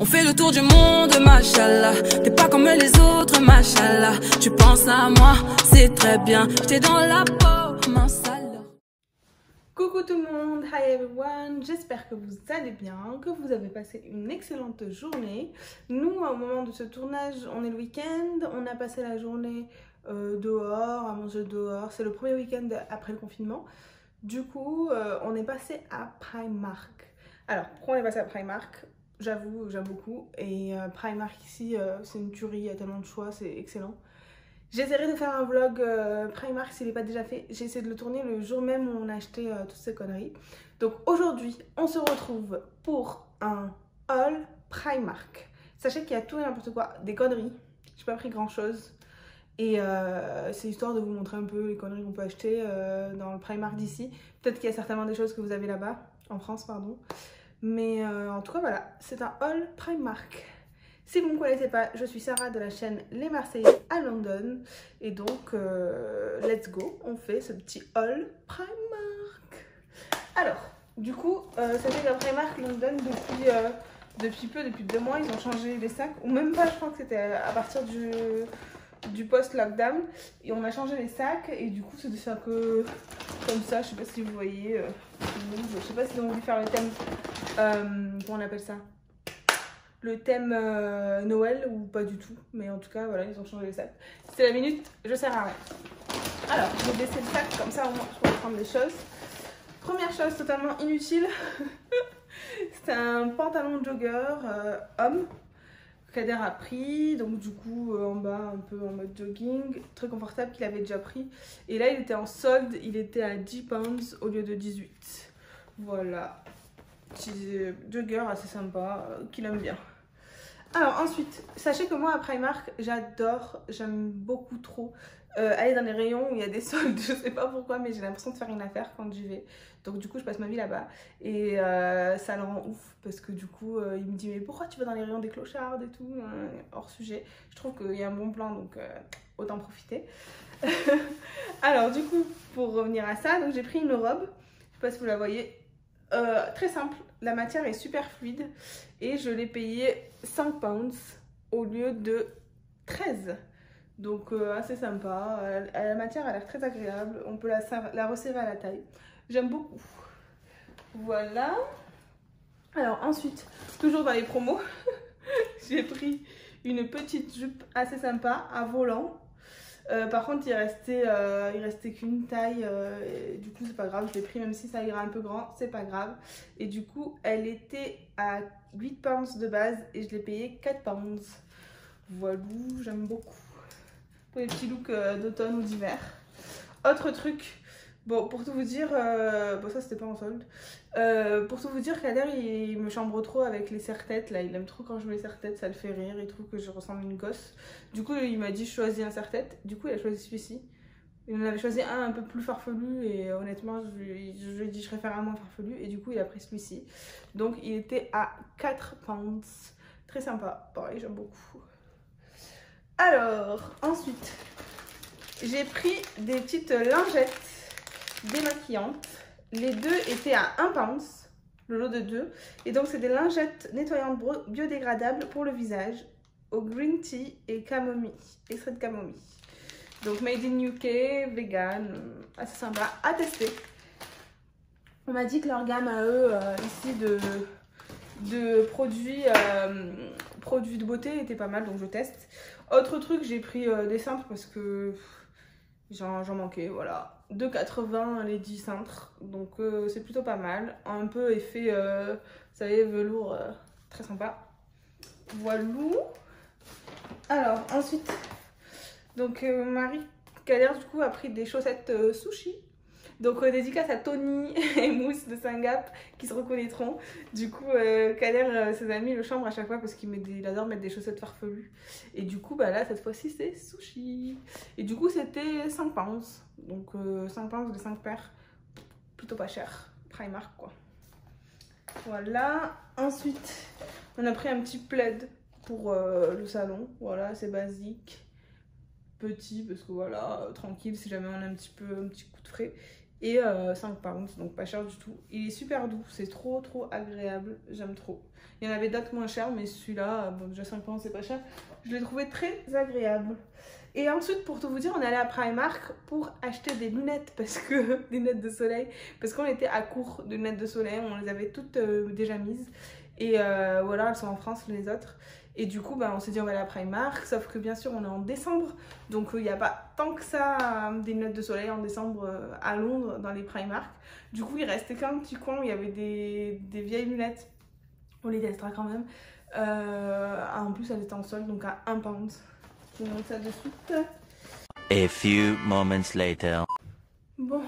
On fait le tour du monde, machallah. T'es pas comme les autres, machallah. Tu penses à moi, c'est très bien. J'étais dans la peau, mince alors. Coucou tout le monde, hi everyone, j'espère que vous allez bien, que vous avez passé une excellente journée. Nous, au moment de ce tournage, on est le week-end, on a passé la journée dehors, à manger dehors. C'est le premier week-end après le confinement. Du coup, on est passé à Primark. Alors, pourquoi on est passé à Primark? J'avoue, j'aime beaucoup. Et Primark ici, c'est une tuerie, il y a tellement de choix, c'est excellent. J'essaierai de faire un vlog Primark s'il n'est pas déjà fait. J'ai essayé de le tourner le jour même où on a acheté toutes ces conneries. Donc aujourd'hui, on se retrouve pour un haul Primark. Sachez qu'il y a tout et n'importe quoi, des conneries. J'ai pas pris grand chose. Et c'est histoire de vous montrer un peu les conneries qu'on peut acheter dans le Primark d'ici. Peut-être qu'il y a certainement des choses que vous avez là-bas, en France, pardon. Mais en tout cas, voilà, c'est un haul Primark. Si vous ne me connaissez pas, je suis Sarah de la chaîne Les Marseillais à London. Et donc, let's go, on fait ce petit haul Primark. Alors, du coup, sachez qu'à Primark London, depuis 2 mois, ils ont changé les sacs. Ou même pas, je crois que c'était à partir du post-lockdown. Et on a changé les sacs. Et du coup, c'est des sacs comme ça. Je sais pas si vous voyez. Je sais pas si on voulu faire le thème. Comment on appelle ça? Le thème Noël ou pas du tout, mais en tout cas voilà, ils ont changé les sacs. C'est la minute, je sers à rien. Alors, je vais baisser le sac, comme ça au moins je pourrais prendre des choses. Première chose totalement inutile, c'est un pantalon jogger homme qu'Ader a pris, donc du coup en bas un peu en mode jogging, très confortable qu'il avait déjà pris. Et là il était en solde, il était à 10 pounds au lieu de 18. Voilà. Petit jogger assez sympa, qu'il aime bien. Alors ensuite, sachez que moi à Primark, j'aime beaucoup trop aller dans les rayons où il y a des soldes. Je sais pas pourquoi, mais j'ai l'impression de faire une affaire quand j'y vais. Donc du coup, je passe ma vie là-bas et ça le rend ouf parce que du coup, il me dit mais pourquoi tu vas dans les rayons des clochards et tout, hors sujet. Je trouve qu'il y a un bon plan, donc autant profiter. Alors du coup, pour revenir à ça, donc j'ai pris une robe, je sais pas si vous la voyez. Très simple, la matière est super fluide et je l'ai payé 5 pounds au lieu de 13. Donc assez sympa, la matière a l'air très agréable, on peut la resserrer à la taille. J'aime beaucoup. Voilà. Alors ensuite, toujours dans les promos, j'ai pris une petite jupe assez sympa à volant. Par contre il restait qu'une taille, du coup c'est pas grave, je l'ai pris même si ça ira un peu grand, c'est pas grave. Et du coup elle était à 8 pounds de base et je l'ai payé 4 pounds. Voilà, j'aime beaucoup. Pour les petits looks d'automne ou d'hiver. Autre truc, bon pour tout vous dire, bon ça c'était pas en solde. Pour tout vous dire, Kader il me chambre trop avec les serre-têtes là, il aime trop quand je mets les serre-têtes, ça le fait rire, il trouve que je ressemble à une gosse. Du coup il m'a dit choisis un serre-tête, du coup il a choisi celui-ci. Il en avait choisi un peu plus farfelu et honnêtement je lui ai dit je préfère un moins farfelu et du coup il a pris celui-ci. Donc il était à 4 pounds, très sympa, pareil j'aime beaucoup. Alors ensuite j'ai pris des petites lingettes démaquillantes. Les deux étaient à 1 pound, le lot de 2. Et donc c'est des lingettes nettoyantes biodégradables pour le visage au green tea et camomille, extrait de camomille. Donc made in UK, vegan, assez sympa à tester. On m'a dit que leur gamme à eux ici de produits de beauté était pas mal, donc je teste. Autre truc, j'ai pris des cintres parce que j'en manquais, voilà. 2,80 les 10 cintres, donc c'est plutôt pas mal. Un peu effet, vous savez, velours, très sympa. Voilà. Alors ensuite, donc Marie Kader du coup a pris des chaussettes sushi. Donc dédicace à Tony et Mousse de Saint-Gap qui se reconnaîtront. Du coup Kader, ses amis le chambre à chaque fois parce qu'il adore mettre des chaussettes farfelues. Et du coup bah là cette fois-ci c'est sushi. Et du coup c'était 5 pounds. Donc 5 pounds de 5 paires. Plutôt pas cher. Primark quoi. Voilà. Ensuite on a pris un petit plaid pour le salon. Voilà, c'est basique. Petit parce que voilà, tranquille si jamais on a un petit coup de frais. et 5 pounds, donc pas cher du tout. Il est super doux, c'est trop agréable, j'aime trop. Il y en avait d'autres moins chers, mais celui-là, bon déjà 5 pounds c'est pas cher, je l'ai trouvé très agréable. Et ensuite, pour tout vous dire, on est allé à Primark pour acheter des lunettes, parce que des lunettes de soleil, parce qu'on était à court de lunettes de soleil, on les avait toutes déjà mises. Et voilà, elles sont en France les autres. Et du coup, bah, on s'est dit on va aller à Primark, sauf que bien sûr on est en décembre, donc il n'y a pas tant que ça des lunettes de soleil en décembre à Londres dans les Primark. Du coup, il restait qu'un petit coin où il y avait des vieilles lunettes. On les testera quand même. En plus, elles étaient en solde, donc à 1 pound. Je vous montre ça de suite. A few moments later. Bon,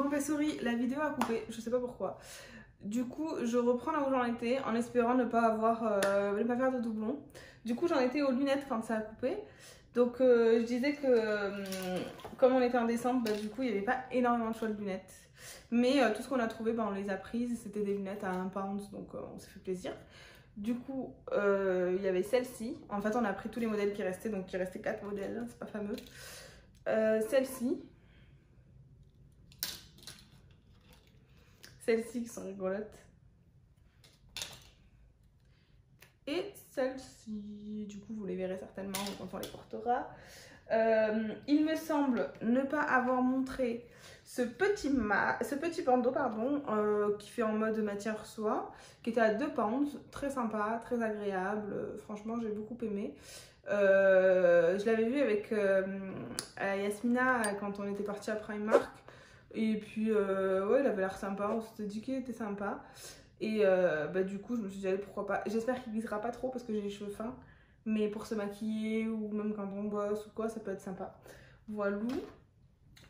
bah sorry, la vidéo a coupé, je sais pas pourquoi. Du coup, je reprends là où j'en étais en espérant ne pas faire de doublons. Du coup, j'en étais aux lunettes quand ça a coupé. Donc, je disais que comme on était en décembre, bah, du coup, il n'y avait pas énormément de choix de lunettes. Mais tout ce qu'on a trouvé, bah, on les a prises. C'était des lunettes à 1 pound, donc on s'est fait plaisir. Du coup, il y avait celle-ci. En fait, on a pris tous les modèles qui restaient, donc il restait 4 modèles, c'est pas fameux. Celle-ci. Celles-ci qui sont rigolotes. Et celle-ci, du coup vous les verrez certainement quand on les portera. Il me semble ne pas avoir montré ce petit bandeau pardon, qui fait en mode matière soie, qui était à 2 pounds, très sympa, très agréable, franchement j'ai beaucoup aimé. Je l'avais vu avec Yasmina quand on était parti à Primark. Et puis ouais, il avait l'air sympa, on s'était dit qu'il était sympa. Et bah, du coup je me suis dit allez, pourquoi pas. J'espère qu'il glissera pas trop parce que j'ai les cheveux fins, mais pour se maquiller ou même quand on bosse ou quoi, ça peut être sympa. Voilà.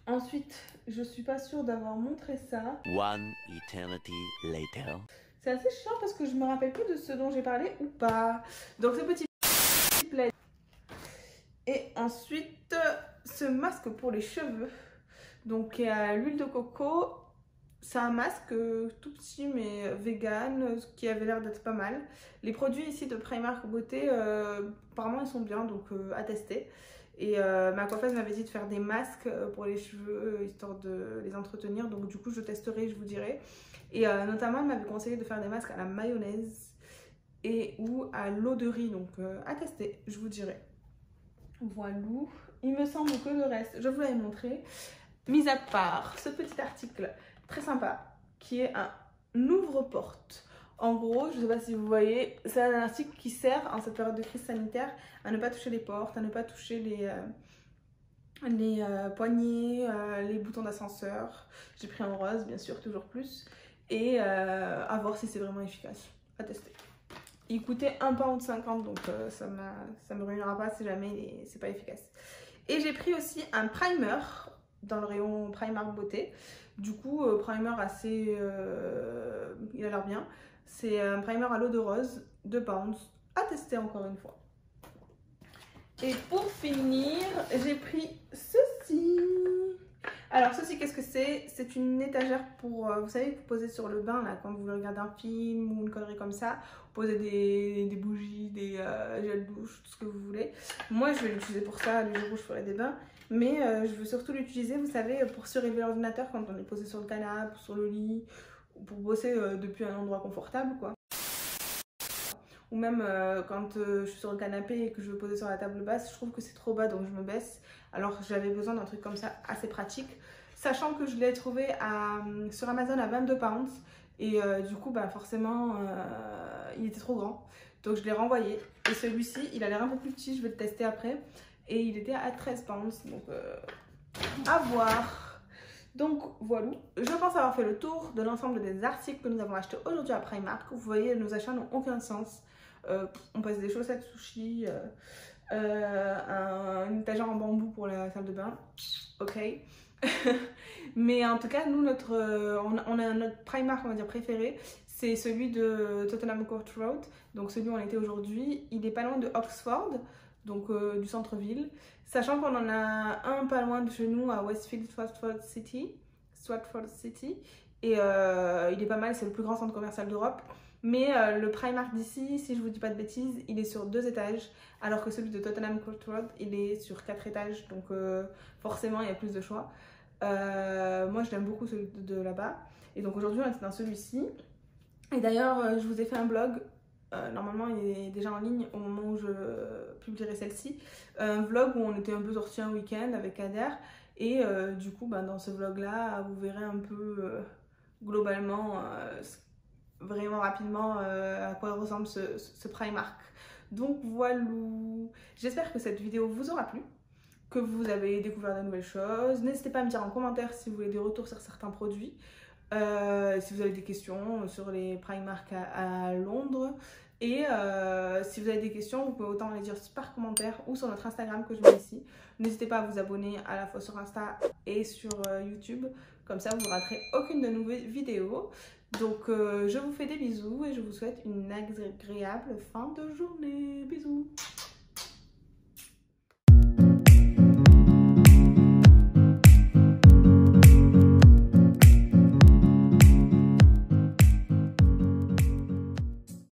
Ensuite, je suis pas sûre d'avoir montré ça. One eternity later. C'est assez chiant parce que je me rappelle plus de ce dont j'ai parlé ou pas. Donc ce petit plaid. Et ensuite ce masque pour les cheveux. Donc il y a l'huile de coco, c'est un masque tout petit mais vegan qui avait l'air d'être pas mal. Les produits ici de Primark Beauté, apparemment ils sont bien, donc à tester. Et ma coiffeuse m'avait dit de faire des masques pour les cheveux, histoire de les entretenir, donc du coup je testerai, je vous dirai. Et notamment elle m'avait conseillé de faire des masques à la mayonnaise et ou à l'eau de riz, donc à tester, je vous dirai. Voilà, il me semble que le reste, je vous l'avais montré. Mis à part ce petit article très sympa qui est un ouvre-porte. En gros, je ne sais pas si vous voyez, c'est un article qui sert en cette période de crise sanitaire à ne pas toucher les portes, à ne pas toucher les poignées, les boutons d'ascenseur. J'ai pris en rose, bien sûr, toujours plus. Et à voir si c'est vraiment efficace. À tester. Il coûtait 1,50 £, donc ça me ruinera pas si jamais c'est pas efficace. Et j'ai pris aussi un primer dans le rayon Primark Beauté. Du coup, primer assez... il a l'air bien. C'est un primer à l'eau de rose, 2 pounds, à tester encore une fois. Et pour finir, j'ai pris ceci. Alors ceci, qu'est-ce que c'est? C'est une étagère pour, vous savez, vous posez sur le bain, là, quand vous regardez un film ou une connerie comme ça. Vous posez des bougies, des gels douche, tout ce que vous voulez. Moi, je vais l'utiliser pour ça, le jour où je ferai des bains. Mais je veux surtout l'utiliser, vous savez, pour surélever l'ordinateur quand on est posé sur le canapé ou sur le lit, ou pour bosser depuis un endroit confortable, quoi. Ou même quand je suis sur le canapé et que je veux poser sur la table basse, je trouve que c'est trop bas, donc je me baisse. Alors j'avais besoin d'un truc comme ça assez pratique, sachant que je l'ai trouvé sur Amazon à 22 pounds. Et du coup, bah, forcément, il était trop grand. Donc je l'ai renvoyé. Et celui-ci, il a l'air un peu plus petit, je vais le tester après. Et il était à 13 pounds, donc à voir. Donc voilà, je pense avoir fait le tour de l'ensemble des articles que nous avons achetés aujourd'hui à Primark. Vous voyez, nos achats n'ont aucun sens. On passe des chaussettes sushi, une étagère en bambou pour la salle de bain, ok. Mais en tout cas, nous, on a notre Primark, on va dire, préféré. C'est celui de Tottenham Court Road, donc celui où on était aujourd'hui. Il est pas loin de Oxford, donc du centre-ville. Sachant qu'on en a un pas loin de chez nous à Westfield, Stratford City. Et il est pas mal, c'est le plus grand centre commercial d'Europe. Mais le Primark d'ici, si je vous dis pas de bêtises, il est sur 2 étages, alors que celui de Tottenham Court Road, il est sur 4 étages, donc forcément il y a plus de choix. Moi je l'aime beaucoup celui de là-bas, et donc aujourd'hui on était dans celui-ci. Et d'ailleurs je vous ai fait un blog, normalement il est déjà en ligne au moment où je publierai celle-ci, un vlog où on était un peu sortis un week-end avec Kader, et du coup dans ce vlog là vous verrez un peu globalement vraiment rapidement à quoi ressemble ce Primark. Donc voilà, j'espère que cette vidéo vous aura plu, que vous avez découvert de nouvelles choses. N'hésitez pas à me dire en commentaire si vous voulez des retours sur certains produits, si vous avez des questions sur les Primark à Londres, et si vous avez des questions vous pouvez autant les dire par commentaire ou sur notre Instagram que je mets ici. N'hésitez pas à vous abonner à la fois sur Insta et sur YouTube, comme ça vous ne raterez aucune de nos vidéos. Donc je vous fais des bisous et je vous souhaite une agréable fin de journée. Bisous.